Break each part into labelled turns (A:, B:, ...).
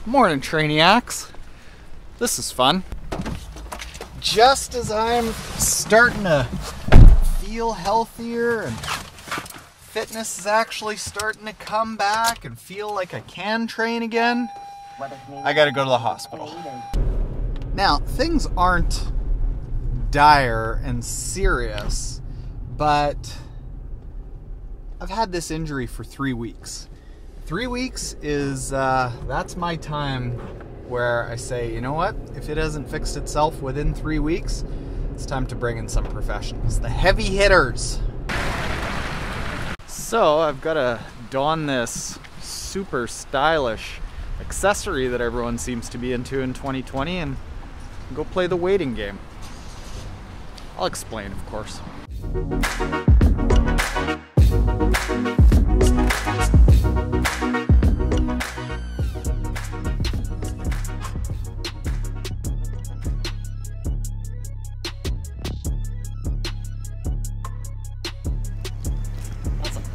A: Morning, Trainiacs. This is fun. Just as I'm starting to feel healthier and fitness is actually starting to come back and feel like I can train again, I gotta go to the hospital. Now, things aren't dire and serious, but I've had this injury for 3 weeks. 3 weeks is, that's my time where I say, you know what, if it hasn't fixed itself within 3 weeks, it's time to bring in some professionals, the heavy hitters. So I've got to don this super stylish accessory that everyone seems to be into in 2020 and go play the waiting game. I'll explain, of course.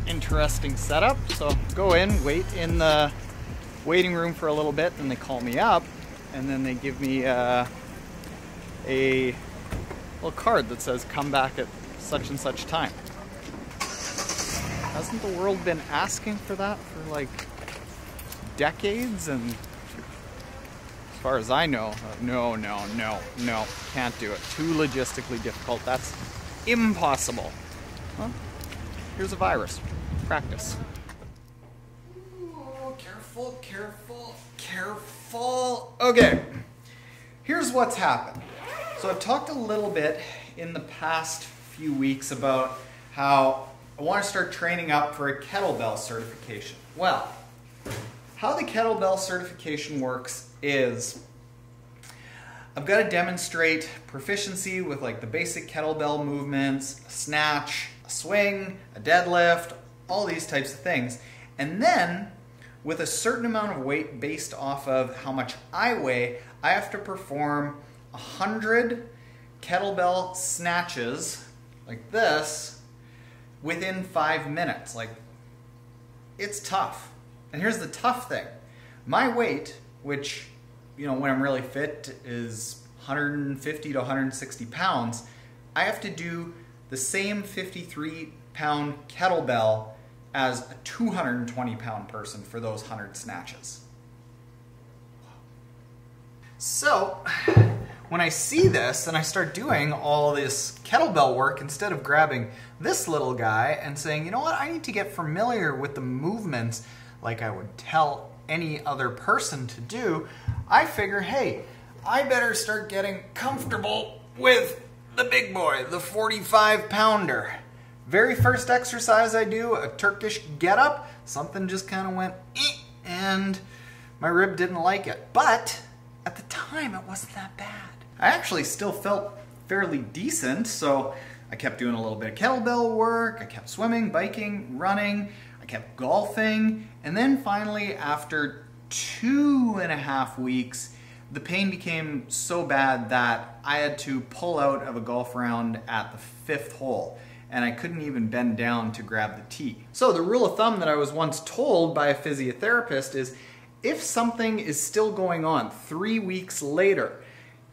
A: Interesting setup. So go in, wait in the waiting room for a little bit, then they call me up and then they give me a little card that says come back at such and such time. Hasn't the world been asking for that for like decades? And as far as I know, no, can't do it. Too logistically difficult. That's impossible. Well, here's a virus. Practice. Ooh, careful, careful, careful. Okay, here's what's happened. So I've talked a little bit in the past few weeks about how I want to start training up for a kettlebell certification. Well, how the kettlebell certification works is I've got to demonstrate proficiency with like the basic kettlebell movements, a snatch, a swing, a deadlift, all these types of things. And then with a certain amount of weight based off of how much I weigh, I have to perform 100 kettlebell snatches like this within 5 minutes. Like, it's tough. And here's the tough thing. My weight, which, you know, when I'm really fit is 150 to 160 pounds, I have to do the same 53-pound kettlebell as a 220-pound person for those 100 snatches. So when I see this and I start doing all this kettlebell work, instead of grabbing this little guy and saying, you know what, I need to get familiar with the movements like I would tell any other person to do, I figure, hey, I better start getting comfortable with the big boy, the 45-pounder. Very first exercise I do, a Turkish get-up, something just kind of went eek, and my rib didn't like it. But at the time, it wasn't that bad. I actually still felt fairly decent, so I kept doing a little bit of kettlebell work, I kept swimming, biking, running, I kept golfing, and then finally, after 2.5 weeks, the pain became so bad that I had to pull out of a golf round at the 5th hole, and I couldn't even bend down to grab the tee. So the rule of thumb that I was once told by a physiotherapist is, if something is still going on 3 weeks later,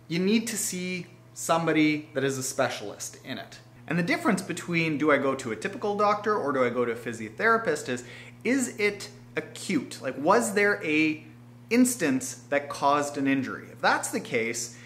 A: you need to see somebody that is a specialist in it. And the difference between do I go to a typical doctor or do I go to a physiotherapist is it acute? Like, was there a instance that caused an injury? If that's the case,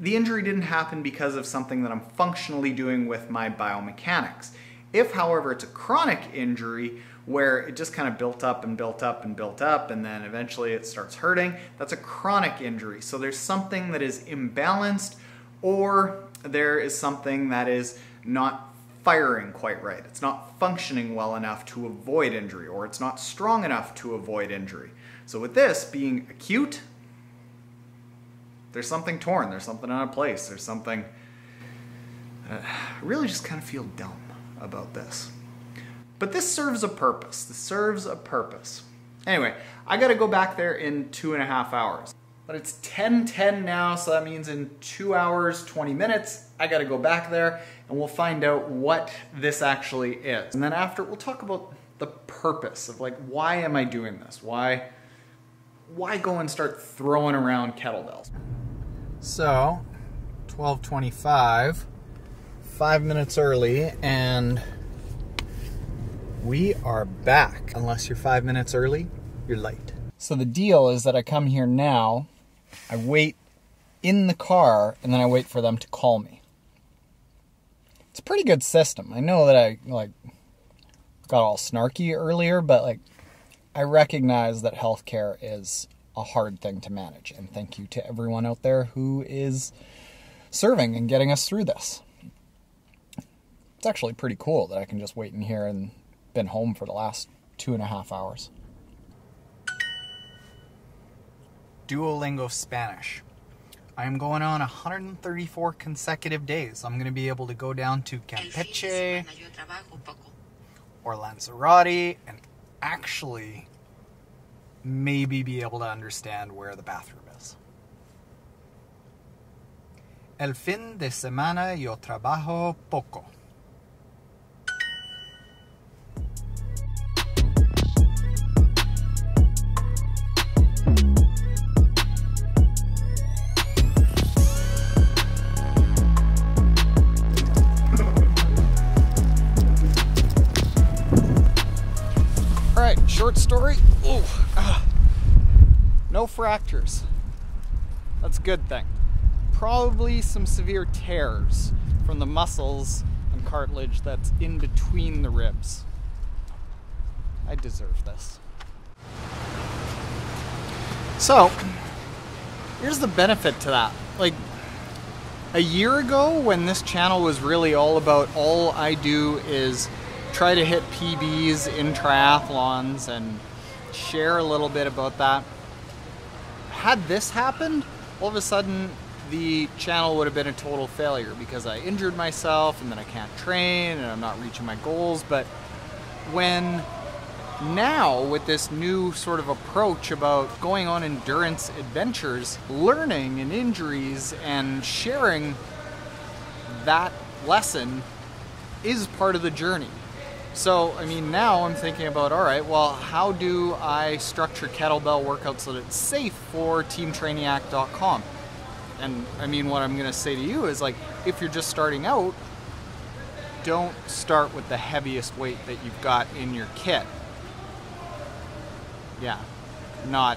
A: the injury didn't happen because of something that I'm functionally doing with my biomechanics. If, however, it's a chronic injury where it just kind of built up and built up and built up and then eventually it starts hurting, that's a chronic injury. So there's something that is imbalanced, or there is something that is not firing quite right. It's not functioning well enough to avoid injury, or it's not strong enough to avoid injury. So with this being acute, there's something torn, there's something out of place, there's something... I really just kind of feel dumb about this. But this serves a purpose. This serves a purpose. Anyway, I gotta go back there in 2.5 hours. But it's 10:10 now, so that means in 2 hours, 20 minutes, I gotta go back there and we'll find out what this actually is. And then after, we'll talk about the purpose of, like, why am I doing this? Why why go and start throwing around kettlebells? So, 12:25, 5 minutes early, and we are back. Unless you're 5 minutes early, you're late. So the deal is that I come here now, I wait in the car, and then I wait for them to call me. It's a pretty good system. I know that I got all snarky earlier, but I recognize that healthcare is a hard thing to manage, and thank you to everyone out there who is serving and getting us through this. It's actually pretty cool that I can just wait in here and been home for the last 2.5 hours. Duolingo Spanish. I am going on 134 consecutive days. I'm going to be able to go down to Campeche or Lanzarote and actually maybe be able to understand where the bathroom is. El fin de semana yo trabajo poco. Short story, no fractures. That's a good thing. Probably some severe tears from the muscles and cartilage that's in between the ribs. I deserve this. So, here's the benefit to that. A year ago, when this channel was really all about all I do is try to hit PBs in triathlons and share a little bit about that. Had this happened, all of a sudden the channel would have been a total failure because I injured myself and then I can't train and I'm not reaching my goals. But when now with this new sort of approach about going on endurance adventures, learning and injuries and sharing that lesson is part of the journey. So, now I'm thinking about, all right, well, how do I structure kettlebell workouts so that it's safe for teamtrainiac.com? And what I'm going to say to you is if you're just starting out, don't start with the heaviest weight that you've got in your kit. Yeah, not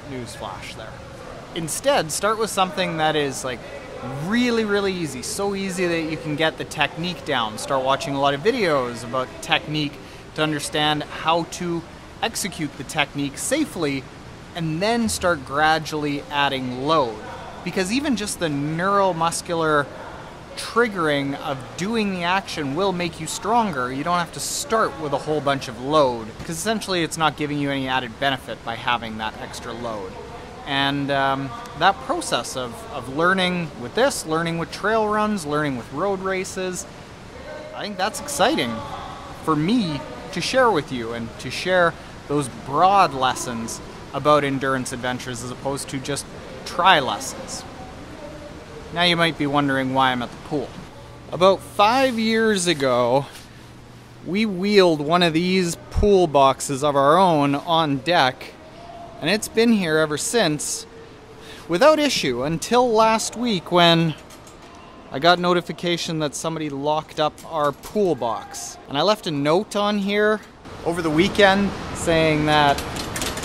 A: newsflash there. Instead, start with something that is really, really easy. So easy that you can get the technique down. Start watching a lot of videos about technique to understand how to execute the technique safely, and then start gradually adding load. Because even just the neuromuscular triggering of doing the action will make you stronger. You don't have to start with a whole bunch of load, because essentially it's not giving you any added benefit by having that extra load. And that process of learning with this, learning with trail runs, learning with road races, I think that's exciting for me to share with you and to share those broad lessons about endurance adventures as opposed to just try lessons. Now you might be wondering why I'm at the pool. About 5 years ago, we wheeled one of these pool boxes of our own on deck, and it's been here ever since without issue until last week when I got notification that somebody locked up our pool box. And I left a note on here over the weekend saying that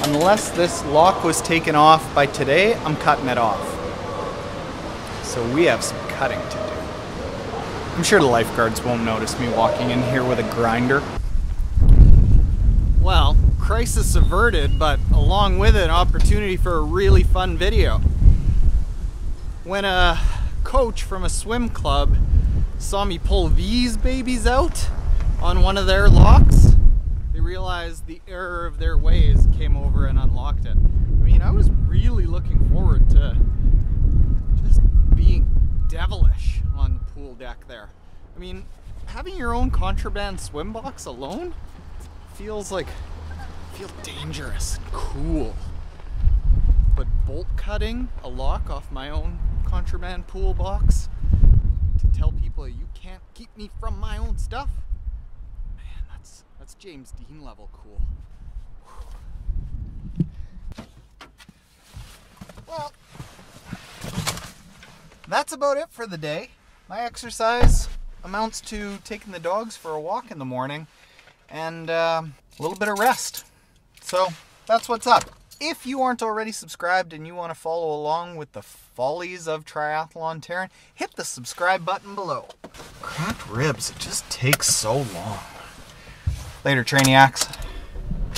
A: unless this lock was taken off by today, I'm cutting it off. So we have some cutting to do. I'm sure the lifeguards won't notice me walking in here with a grinder. Well, crisis averted, but along with it, an opportunity for a really fun video. When a coach from a swim club saw me pull these babies out on one of their locks, they realized the error of their ways, came over and unlocked it. I was really looking forward to just being devilish on the pool deck there. Having your own contraband swim box alone feels dangerous and cool. But bolt cutting a lock off my own contraband pool box to tell people you can't keep me from my own stuff, man, that's James Dean level cool. that's about it for the day. My exercise amounts to taking the dogs for a walk in the morning and a little bit of rest. So that's what's up. If you aren't already subscribed and you want to follow along with the follies of Triathlon Taren, hit the subscribe button below. Cracked ribs, it just takes so long. Later, Trainiacs.